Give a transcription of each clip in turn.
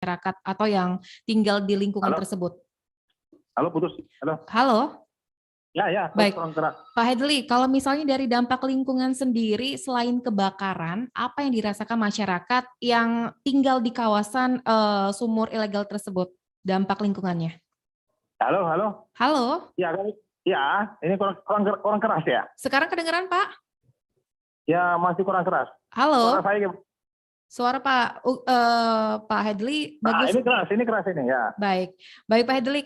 masyarakat atau yang tinggal di lingkungan Halo? tersebut? Halo, putus. Halo. Halo? Ya, Baik. kurang keras. Pak Hedli, kalau misalnya dari dampak lingkungan sendiri, selain kebakaran, apa yang dirasakan masyarakat yang tinggal di kawasan sumur ilegal tersebut? Dampak lingkungannya. Halo, halo. Halo? Ya, ini kurang keras ya? Sekarang kedengeran, Pak? Ya, masih kurang keras. Halo? Suara saya. Suara Pak Hedli Nah, bagus. ini keras ini ya. Baik. Baik Pak Hedli,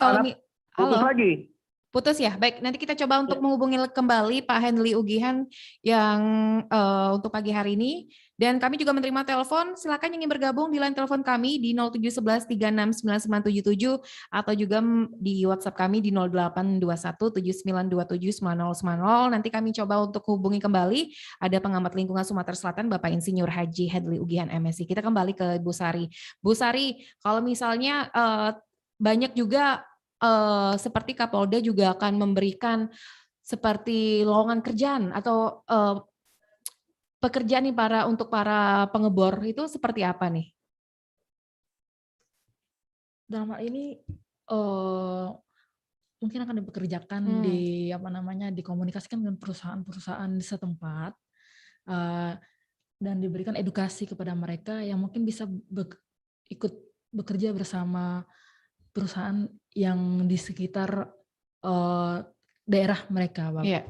Putus halo. lagi. Putus ya. Baik, nanti kita coba untuk menghubungi kembali Pak Henly Ugihan yang untuk pagi hari ini. Dan kami juga menerima telepon. Silakan yang ingin bergabung di line telepon kami di 0711 369977 atau juga di WhatsApp kami di 0821 7927 9090. Nanti kami coba untuk hubungi kembali. Ada pengamat lingkungan Sumatera Selatan Bapak Insinyur Haji Hedli Ugihan MSI. Kita kembali ke Bu Sari. Bu Sari, kalau misalnya banyak juga seperti Kapolda juga akan memberikan seperti lowongan kerjaan atau pekerjaan nih untuk para pengebor itu seperti apa nih? Dalam hal ini mungkin akan dipekerjakan dikomunikasikan dengan perusahaan-perusahaan di setempat dan diberikan edukasi kepada mereka yang mungkin bisa ikut bekerja bersama perusahaan yang di sekitar daerah mereka, Bapak. Iya.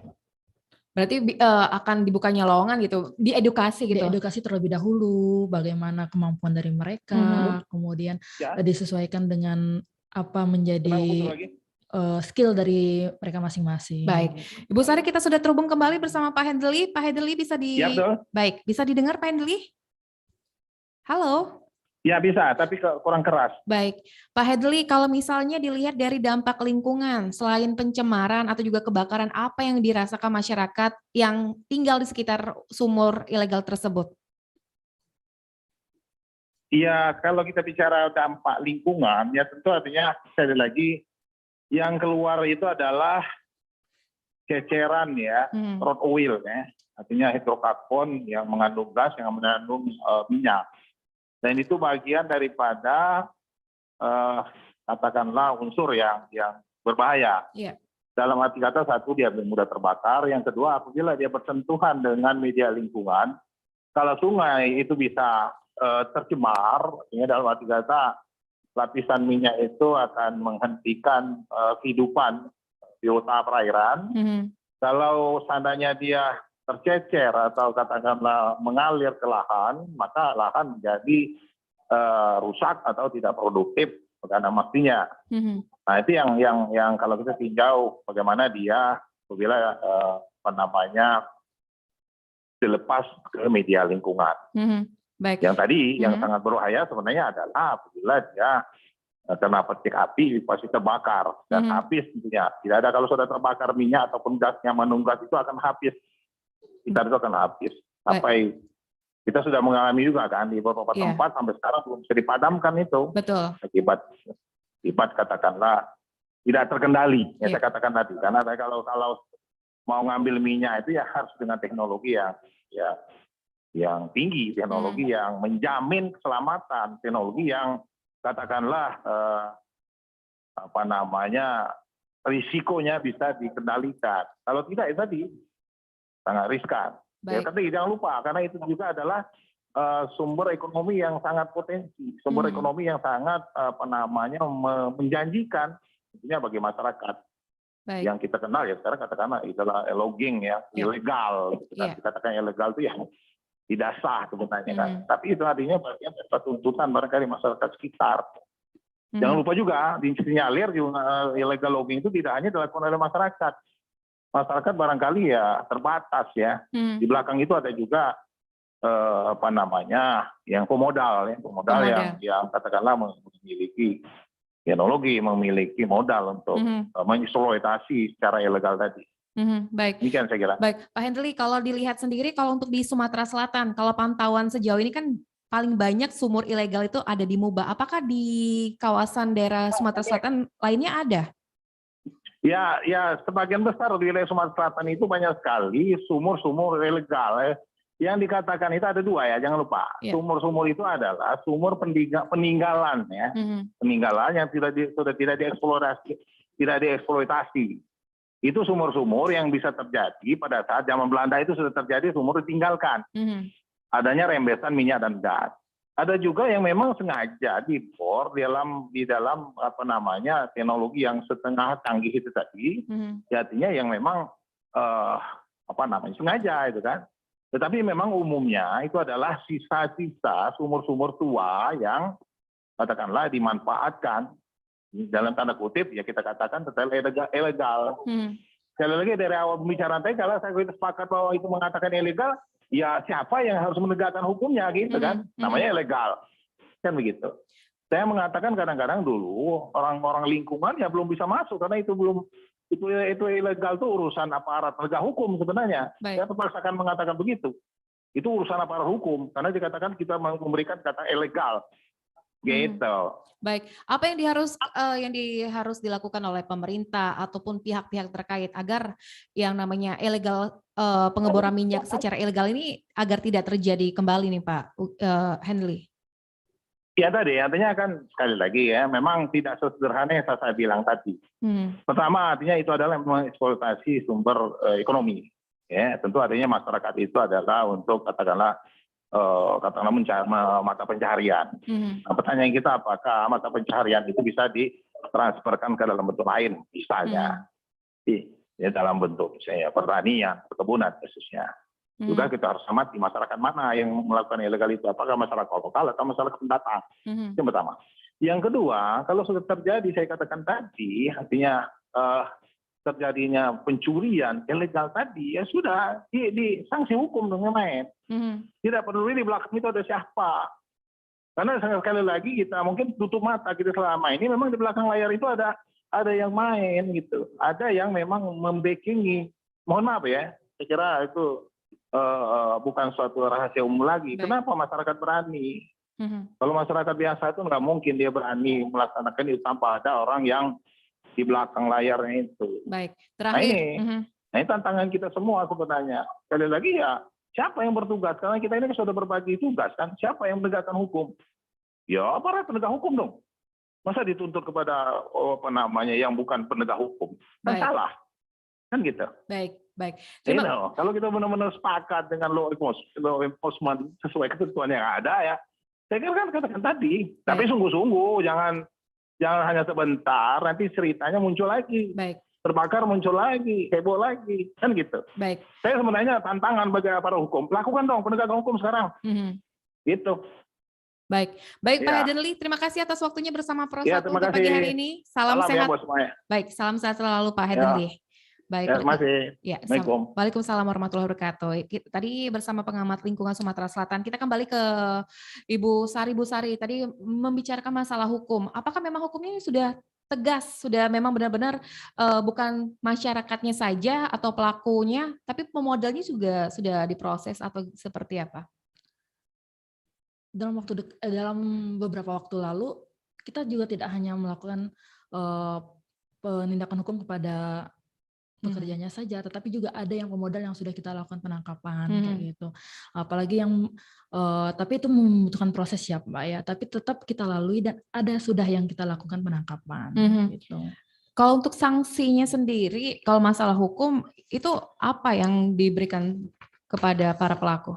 Berarti akan dibukanya lowongan gitu, diedukasi gitu. Diedukasi terlebih dahulu bagaimana kemampuan dari mereka, kemudian disesuaikan dengan apa menjadi skill dari mereka masing-masing. Baik, Ibu Sari, kita sudah terhubung kembali bersama Pak Hendli. Pak Hendli baik, bisa didengar Pak Hendli? Halo. Ya bisa, tapi kurang keras. Baik, Pak Hedli, kalau misalnya dilihat dari dampak lingkungan, selain pencemaran atau juga kebakaran, apa yang dirasakan masyarakat yang tinggal di sekitar sumur ilegal tersebut? Iya, kalau kita bicara dampak lingkungan, ya tentu artinya sekali lagi yang keluar itu adalah ceceran ya, road oil ya, artinya hidrokarbon yang mengandung gas, yang mengandung minyak. Dan itu bagian daripada katakanlah unsur yang berbahaya. Yeah. Dalam arti kata, satu, dia mudah terbakar. Yang kedua, apabila dia bersentuhan dengan media lingkungan, kalau sungai itu bisa tercemar, artinya dalam arti kata lapisan minyak itu akan menghentikan kehidupan biota perairan. Kalau seandainya dia tercecer atau katakanlah mengalir ke lahan, maka lahan menjadi rusak atau tidak produktif karena mestinya. Nah itu yang kalau kita tinjau bagaimana dia apabila dilepas ke media lingkungan. Baik. Yang tadi yang sangat berbahaya sebenarnya adalah apabila dia kena petik api pasti terbakar dan habis tentunya. Tidak ada, kalau sudah terbakar minyak ataupun gasnya menunggas itu akan habis. Kita itu akan habis sampai kita sudah mengalami juga kan di beberapa tempat sampai sekarang belum bisa dipadamkan itu. Betul. Akibat katakanlah tidak terkendali ya saya katakan tadi, karena kalau mau ngambil minyak itu ya harus dengan teknologi yang tinggi, teknologi yang menjamin keselamatan, teknologi yang katakanlah risikonya bisa dikendalikan. Kalau tidak itu tadi sangat riskan. Ya, tapi jangan lupa karena itu juga adalah sumber ekonomi yang sangat potensi, sumber ekonomi yang sangat menjanjikan tentunya bagi masyarakat. Baik. Yang kita kenal ya sekarang katakanlah adalah logging ya, ilegal. Kita katakan ilegal itu yang tidak sah sebenarnya kan. Tapi itu artinya bagian dari tuntutan barangkali masyarakat sekitar. Jangan lupa juga disinyalir illegal logging itu tidak hanya dilakukan oleh masyarakat. Masyarakat barangkali ya terbatas ya. Di belakang itu ada juga yang pemodal yang katakanlah memiliki teknologi, memiliki modal untuk mengeksploitasi secara ilegal tadi. Baik. Demikian saya kira. Baik, Pak Hendli, kalau dilihat sendiri kalau untuk di Sumatera Selatan, kalau pantauan sejauh ini kan paling banyak sumur ilegal itu ada di Muba. Apakah di kawasan daerah Sumatera Selatan lainnya ada? Ya, sebagian besar di wilayah Sumatera Selatan itu banyak sekali sumur-sumur ilegal. Yang dikatakan itu ada dua ya, jangan lupa. Ya. Sumur-sumur itu adalah sumur peninggalan ya, peninggalan yang sudah tidak dieksplorasi, tidak dieksploitasi. Itu sumur-sumur yang bisa terjadi pada saat zaman Belanda itu sudah terjadi sumur ditinggalkan. Adanya rembesan minyak dan gas. Ada juga yang memang sengaja dibor di dalam apa namanya teknologi yang setengah canggih itu tadi. Artinya yang memang apa namanya sengaja itu kan. Tetapi memang umumnya itu adalah sisa-sisa sumur-sumur tua yang katakanlah dimanfaatkan dalam tanda kutip ya kita katakan tetap ilegal. Sekali lagi dari awal pembicaraan tadi kalau saya sepakat bahwa itu mengatakan ilegal, ya siapa yang harus menegakkan hukumnya gitu kan? Namanya ilegal. Kan begitu. Saya mengatakan kadang-kadang dulu orang-orang lingkungan ya belum bisa masuk karena itu belum itu ilegal tuh urusan aparat penegak hukum sebenarnya. Saya terpaksakan mengatakan begitu. Itu urusan aparat hukum karena dikatakan kita memberikan kata ilegal. Gitu. Baik, apa yang harus dilakukan oleh pemerintah ataupun pihak-pihak terkait agar yang namanya ilegal pengeboran minyak secara ilegal ini agar tidak terjadi kembali nih Pak Henly? Ya tadi, artinya kan sekali lagi ya, memang tidak sesederhana yang saya bilang tadi. Pertama artinya itu adalah mengeksploitasi sumber ekonomi. Ya, tentu artinya masyarakat itu adalah untuk katakanlah mata pencaharian. Nah, pertanyaan kita apakah mata pencaharian itu bisa ditransferkan ke dalam bentuk lain, misalnya dalam bentuk misalnya pertanian, perkebunan khususnya. Juga kita harus amati masyarakat mana yang melakukan ilegal itu, apakah masyarakat lokal atau masyarakat pendatang. Itu yang pertama. Yang kedua, kalau sudah terjadi, saya katakan tadi, artinya terjadinya pencurian ilegal tadi, ya sudah di sanksi hukum dengan main. Tidak peduli di belakang itu ada siapa. Karena sekali lagi kita mungkin tutup mata kita selama ini, memang di belakang layar itu ada yang main gitu, ada yang memang membackingi. Mohon maaf ya, saya kira itu bukan suatu rahasia umum lagi. Kenapa masyarakat berani? Kalau masyarakat biasa itu nggak mungkin dia berani melaksanakan itu tanpa ada orang yang di belakang layarnya itu. Baik, terakhir. Nah ini tantangan kita semua sebenarnya. Sekali lagi ya, siapa yang bertugas? Karena kita ini sudah berbagi tugas kan. Siapa yang menegakkan hukum? Ya aparat penegak hukum dong. Masa dituntut kepada apa namanya yang bukan penegak hukum? Kan salah. Kan gitu. Baik. Kalau kita benar-benar sepakat dengan law enforcement sesuai ketentuan yang ada ya, saya kira kan katakan tadi. Tapi sungguh-sungguh jangan hanya sebentar, nanti ceritanya muncul lagi. Terbakar muncul lagi, heboh lagi, kan gitu. Saya sebenarnya tantangan bagi aparat hukum, lakukan dong penegakan hukum sekarang. Gitu. Baik Pak Henly, terima kasih atas waktunya bersama Pro 1 untuk pagi hari ini. Salam sehat. Baik, salam sehat selalu Pak Henly. Baik, terima kasih. Assalamualaikum. Waalaikumsalam warahmatullahi wabarakatuh. Tadi bersama pengamat lingkungan Sumatera Selatan, kita kembali ke Ibu Sari. Tadi membicarakan masalah hukum. Apakah memang hukumnya ini sudah tegas, sudah memang benar-benar bukan masyarakatnya saja atau pelakunya, tapi pemodalnya juga sudah diproses atau seperti apa? Dalam beberapa waktu lalu, kita juga tidak hanya melakukan penindakan hukum kepada pekerjanya saja, tetapi juga ada yang pemodal yang sudah kita lakukan penangkapan kayak gitu. Apalagi yang tapi itu membutuhkan proses ya Pak ya, tapi tetap kita lalui dan ada sudah yang kita lakukan penangkapan gitu. Kalau untuk sanksinya sendiri, kalau masalah hukum itu apa yang diberikan kepada para pelaku?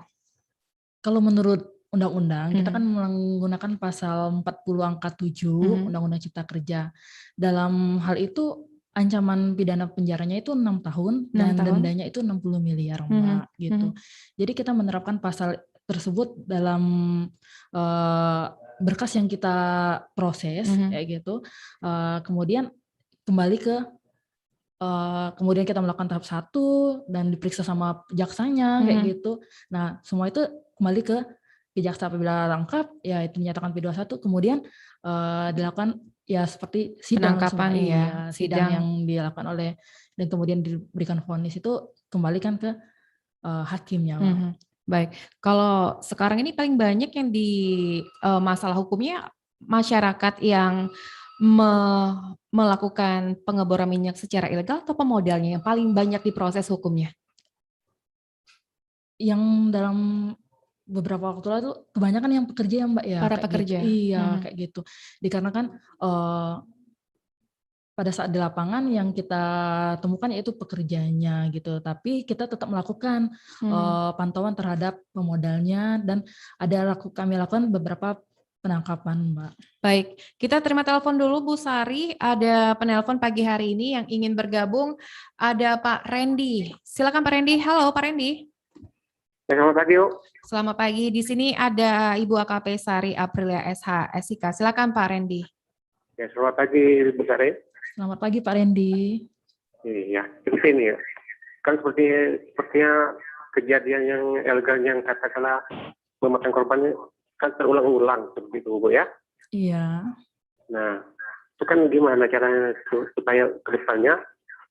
Kalau menurut undang-undang, kita kan menggunakan pasal 40 angka 7 Undang-Undang Cipta Kerja. Dalam hal itu ancaman pidana penjaranya itu 6 tahun dan dendanya itu 60 miliar Mbak gitu. Jadi kita menerapkan pasal tersebut dalam berkas yang kita proses kayak gitu. Kemudian kembali ke kemudian kita melakukan tahap 1 dan diperiksa sama jaksanya kayak gitu. Nah, semua itu kembali ke jaksa apabila lengkap ya itu dinyatakan P21, kemudian dilakukan ya seperti sidang penangkapan sidang yang dilakukan oleh dan kemudian diberikan vonis itu kembalikan ke hakimnya. Baik, kalau sekarang ini paling banyak yang di masalah hukumnya masyarakat yang melakukan pengeboran minyak secara ilegal atau pemodalnya yang paling banyak diproses hukumnya? yang dalam beberapa waktu lalu kebanyakan yang pekerja ya Mbak ya. Para kayak pekerja. Gitu. Iya kayak gitu. Dikarenakan pada saat di lapangan yang kita temukan yaitu pekerjanya gitu. Tapi kita tetap melakukan pantauan terhadap pemodalnya dan kami lakukan beberapa penangkapan, Mbak. Baik, kita terima telepon dulu Bu Sari. Ada penelpon pagi hari ini yang ingin bergabung. Ada Pak Randy. Silakan Pak Randy. Halo Pak Randy. Selamat pagi, Yuk. Selamat pagi. Di sini ada Ibu AKP Sari Aprilia SH SIK. Silakan Pak Randy. Ya, selamat pagi, Bu Sari. Selamat pagi Pak Randy. Iya, seperti ini ya. Kan sepertinya kejadian yang elegan yang katakanlah memakan korbannya kan terulang-ulang seperti itu, Bu ya. Iya. Nah, itu kan gimana caranya supaya ke depannya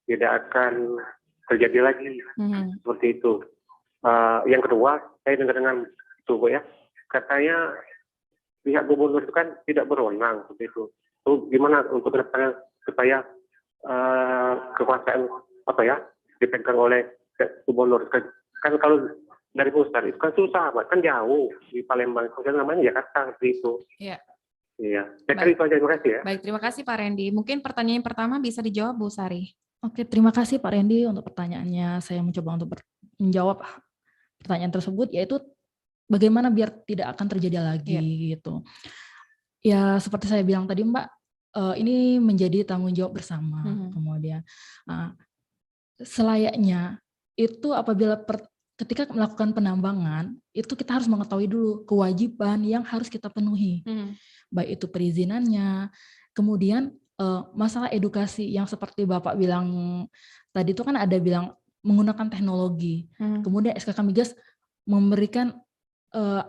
tidak akan terjadi lagi seperti itu. Yang kedua, saya dengan itu, Bu ya. Katanya pihak gubernur itu kan tidak berwenang seperti itu. Itu gimana untuk ke depannya supaya kekuasaan dipegang oleh gubernur. Kan kalau dari pusat itu kan susah, kan jauh di Palembang, kan namanya Jakarta seperti itu. Iya. Iya. Saya kira itu aja, terima kasih ya. Baik, terima kasih Pak Randy. Mungkin pertanyaan yang pertama bisa dijawab Bu Sari. Oke, terima kasih Pak Randy untuk pertanyaannya. Saya mencoba untuk menjawab pertanyaan tersebut, yaitu bagaimana biar tidak akan terjadi lagi gitu. Ya seperti saya bilang tadi Mbak, ini menjadi tanggung jawab bersama. Kemudian selayaknya itu apabila ketika melakukan penambangan, itu kita harus mengetahui dulu kewajiban yang harus kita penuhi. Baik itu perizinannya, kemudian masalah edukasi yang seperti Bapak bilang tadi itu kan ada bilang menggunakan teknologi. Kemudian SKK Migas memberikan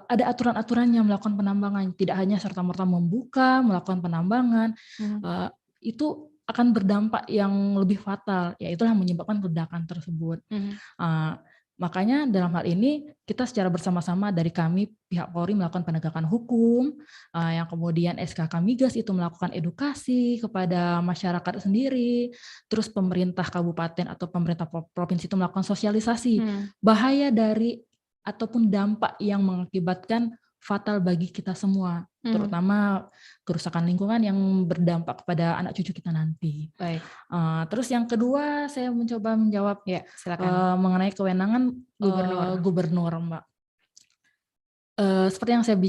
ada aturan-aturannya melakukan penambangan, tidak hanya serta-merta membuka, melakukan penambangan, itu akan berdampak yang lebih fatal, yaitu menyebabkan ledakan tersebut. Makanya dalam hal ini kita secara bersama-sama dari kami pihak Polri melakukan penegakan hukum, yang kemudian SKK Migas itu melakukan edukasi kepada masyarakat sendiri, terus pemerintah kabupaten atau pemerintah provinsi itu melakukan sosialisasi bahaya dari ataupun dampak yang mengakibatkan fatal bagi kita semua, terutama kerusakan lingkungan yang berdampak kepada anak cucu kita nanti. Baik. Terus yang kedua saya mencoba menjawab silakan. mengenai kewenangan gubernur, Mbak. Seperti yang saya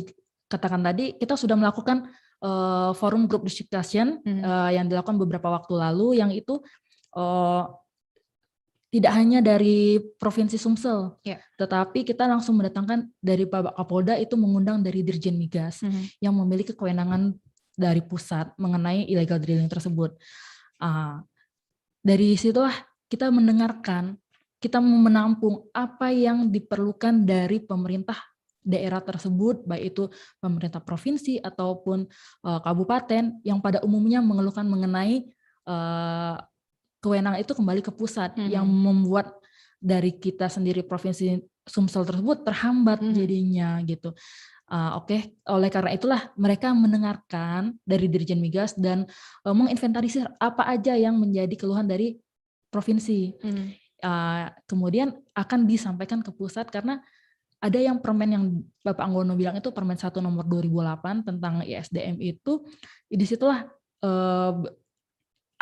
katakan tadi, kita sudah melakukan forum group discussion yang dilakukan beberapa waktu lalu, yang itu tidak hanya dari Provinsi Sumsel, tetapi kita langsung mendatangkan dari Bapak Kapolda, itu mengundang dari Dirjen Migas yang memiliki kewenangan dari pusat mengenai illegal drilling tersebut. Dari situlah kita mendengarkan, kita menampung apa yang diperlukan dari pemerintah daerah tersebut, baik itu pemerintah provinsi ataupun kabupaten yang pada umumnya mengeluhkan mengenai kewenangan itu kembali ke pusat, yang membuat dari kita sendiri Provinsi Sumsel tersebut terhambat jadinya gitu. Oleh karena itulah mereka mendengarkan dari Dirjen Migas dan menginventarisir apa aja yang menjadi keluhan dari provinsi. Kemudian akan disampaikan ke pusat, karena ada yang permen yang Bapak Anggono bilang itu Permen 1 nomor 2008 tentang ISDM itu, disitulah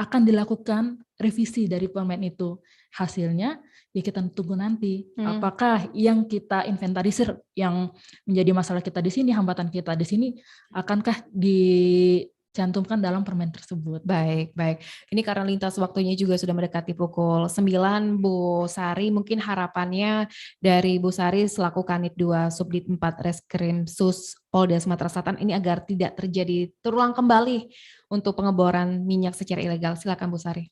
akan dilakukan revisi dari permen itu. Hasilnya ya kita tunggu nanti. Apakah yang kita inventarisir yang menjadi masalah kita di sini, hambatan kita di sini, akankah dicantumkan dalam permen tersebut. Baik. Ini karena lintas waktunya juga sudah mendekati pukul 9, Bu Sari, mungkin harapannya dari Bu Sari selaku Kanit 2 Subdit 4 Reskrim Sus Polda Sumatera Selatan ini agar tidak terjadi terulang kembali untuk pengeboran minyak secara ilegal. Silakan Bu Sari.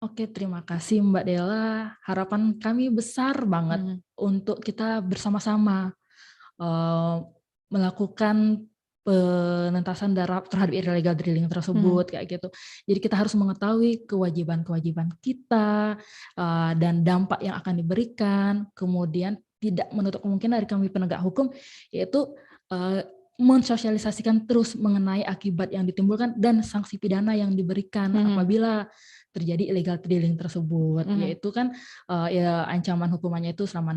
Oke, terima kasih Mbak Della. Harapan kami besar banget untuk kita bersama-sama melakukan penentasan terhadap illegal drilling tersebut kayak gitu. Jadi kita harus mengetahui kewajiban-kewajiban kita dan dampak yang akan diberikan. Kemudian tidak menutup kemungkinan dari kami penegak hukum, yaitu mensosialisasikan terus mengenai akibat yang ditimbulkan dan sanksi pidana yang diberikan apabila terjadi illegal drilling tersebut, yaitu kan ya ancaman hukumannya itu selama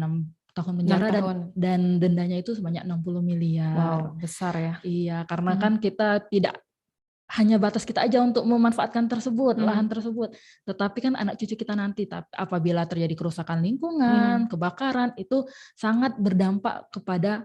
6 tahun penjara 6 tahun. dan dendanya itu sebanyak 60 miliar. Wow, besar ya. Iya, karena kan kita tidak hanya batas kita aja untuk memanfaatkan lahan tersebut, tetapi kan anak cucu kita nanti, apabila terjadi kerusakan lingkungan, kebakaran, itu sangat berdampak kepada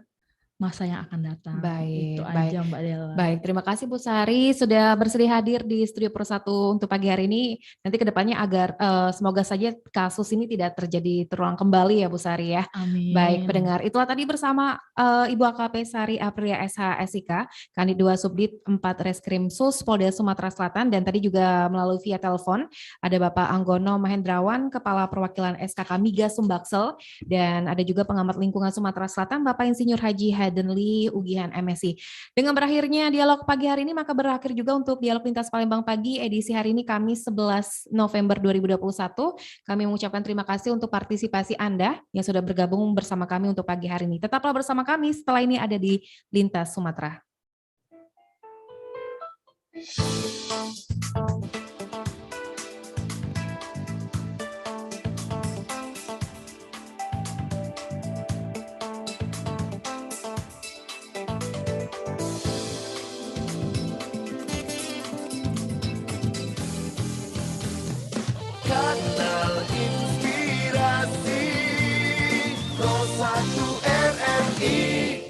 masa yang akan datang. Itu aja Mbak Della. Baik, terima kasih Bu Sari sudah bersedia hadir di Studio Persatu untuk pagi hari ini. Nanti kedepannya agar semoga saja kasus ini tidak terjadi terulang kembali ya Bu Sari ya. Amin. Baik pendengar, itulah tadi bersama Ibu AKP Sari Aprilia SH SIK, Kanit 2 Subdit 4 Reskrim Sus Polda Sumatera Selatan, dan tadi juga melalui via telepon ada Bapak Anggono Mahendrawan, Kepala Perwakilan SKK Migas Sumbaksel, dan ada juga pengamat lingkungan Sumatera Selatan Bapak Insinyur Haji Hadenli Ugihan MSI. Dengan berakhirnya dialog pagi hari ini, maka berakhir juga untuk dialog lintas Palembang pagi edisi hari ini Kamis 11 November 2021. Kami mengucapkan terima kasih untuk partisipasi Anda yang sudah bergabung bersama kami untuk pagi hari ini. Tetaplah bersama kami, setelah ini ada di Lintas Sumatera. Kanal Inspirasi 01 RRI